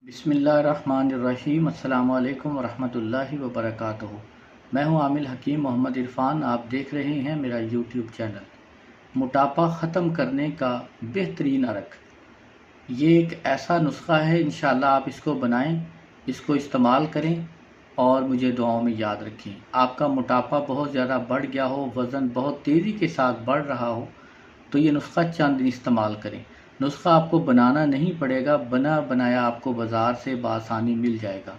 बिस्मिल्लाहिर्रहमानिर्रहीम। अस्सलामु अलैकुम वरहमतुल्लाहि वबरकातुहू। मैं हूं आमिल हकीम मोहम्मद इरफान। आप देख रहे हैं मेरा यूट्यूब चैनल। मोटापा ख़त्म करने का बेहतरीन अर्क, ये एक ऐसा नुस्खा है। इंशाल्लाह आप इसको बनाएं, इसको इस्तेमाल करें और मुझे दुआओं में याद रखें। आपका मोटापा बहुत ज़्यादा बढ़ गया हो, वज़न बहुत तेज़ी के साथ बढ़ रहा हो, तो ये नुस्खा चंद दिन इस्तेमाल करें। नुस्खा आपको बनाना नहीं पड़ेगा, बना बनाया आपको बाज़ार से बआसानी मिल जाएगा।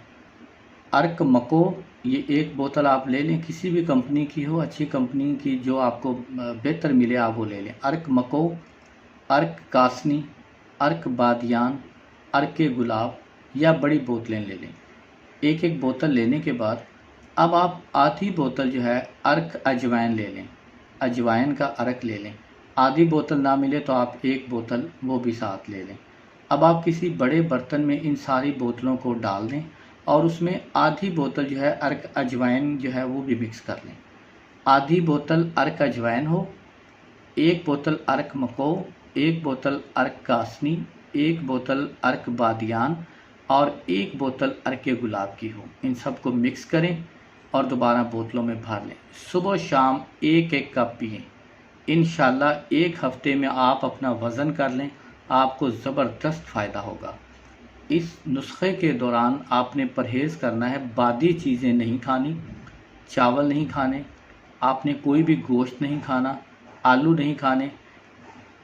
अर्क मको, ये एक बोतल आप ले लें, किसी भी कंपनी की हो, अच्छी कंपनी की जो आपको बेहतर मिले आप वो ले लें। अर्क मको, अर्क कासनी, अर्क बादियान, अर्क गुलाब या बड़ी बोतलें ले लें। एक एक बोतल लेने के बाद अब आप आधी बोतल जो है अर्क अजवाइन ले लें। अजवाइन का अर्क ले लें। आधी बोतल ना मिले तो आप एक बोतल वो भी साथ ले लें। अब आप किसी बड़े बर्तन में इन सारी बोतलों को डाल दें और उसमें आधी बोतल जो है अर्क अजवाइन जो है वो भी मिक्स कर लें। आधी बोतल अर्क अजवाइन हो, एक बोतल अर्क मको, एक बोतल अर्क कासनी, एक बोतल अर्क बादियान और एक बोतल अर्क गुलाब की हो। इन सबको मिक्स करें और दोबारा बोतलों में भर लें। सुबह शाम एक एक कप पिएँ। इंशाल्लाह एक हफ्ते में आप अपना वज़न कर लें, आपको ज़बरदस्त फ़ायदा होगा। इस नुस्खे के दौरान आपने परहेज़ करना है, बादी चीज़ें नहीं खानी, चावल नहीं खाने, आपने कोई भी गोश्त नहीं खाना, आलू नहीं खाने,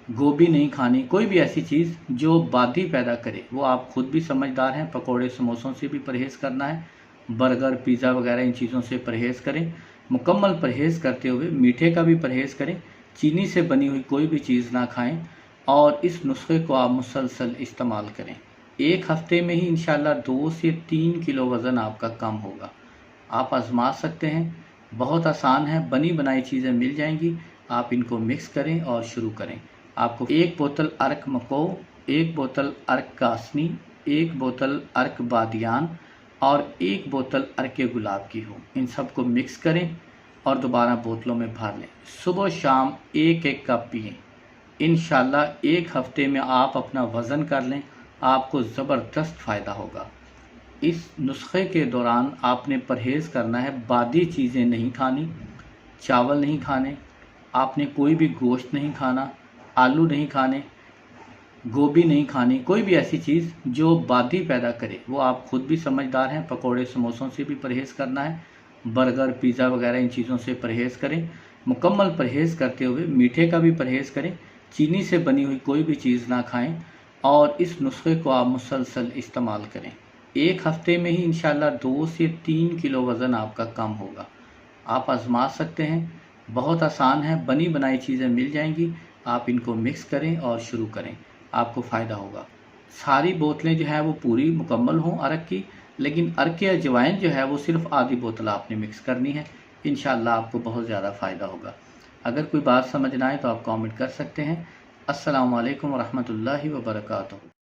गोभी नहीं खानी, कोई भी ऐसी चीज़ जो बादी पैदा करे। वो आप खुद भी समझदार हैं, पकोड़े समोसों से भी परहेज़ करना है, बर्गर पिज़्ज़ा वगैरह इन चीज़ों से परहेज़ करें। मुकम्मल परहेज़ करते हुए मीठे का भी परहेज़ करें, चीनी से बनी हुई कोई भी चीज़ ना खाएं और इस नुस्खे को आप मुसलसल इस्तेमाल करें। एक हफ्ते में ही इंशाल्लाह 2 से 3 किलो वज़न आपका कम होगा। आप आजमा सकते हैं, बहुत आसान है, बनी बनाई चीज़ें मिल जाएंगी। आप इनको मिक्स करें और शुरू करें। आपको एक बोतल अर्क मको, एक बोतल अर्क कासनी, एक बोतल अर्क बादियान और एक बोतल अर्क गुलाब की हो। इन सबको मिक्स करें और दोबारा बोतलों में भर लें। सुबह शाम एक एक कप पिएँ। इंशाल्लाह एक हफ्ते में आप अपना वज़न कर लें, आपको ज़बरदस्त फ़ायदा होगा। इस नुस्खे के दौरान आपने परहेज़ करना है, बादी चीज़ें नहीं खानी, चावल नहीं खाने, आपने कोई भी गोश्त नहीं खाना, आलू नहीं खाने, गोभी नहीं खानी, कोई भी ऐसी चीज़ जो बादी पैदा करे। वो आप खुद भी समझदार हैं, पकोड़े समोसों से भी परहेज़ करना है, बर्गर पिज़्ज़ा वगैरह इन चीज़ों से परहेज़ करें। मुकम्मल परहेज़ करते हुए मीठे का भी परहेज़ करें, चीनी से बनी हुई कोई भी चीज़ ना खाएं और इस नुस्खे को आप मुसलसल इस्तेमाल करें। एक हफ्ते में ही इंशाल्लाह 2 से 3 किलो वज़न आपका कम होगा। आप आजमा सकते हैं, बहुत आसान है, बनी बनाई चीज़ें मिल जाएंगी। आप इनको मिक्स करें और शुरू करें, आपको फ़ायदा होगा। सारी बोतलें जो है वो पूरी मुकम्मल हों अर्क की, लेकिन अर्क अजवाइन जो है वो सिर्फ आधी बोतल आपने मिक्स करनी है। इंशाल्लाह आपको बहुत ज़्यादा फ़ायदा होगा। अगर कोई बात समझ ना आए तो आप कमेंट कर सकते हैं। अस्सलामु अलैकुम वरहमतुल्लाहि वबरकातुहू।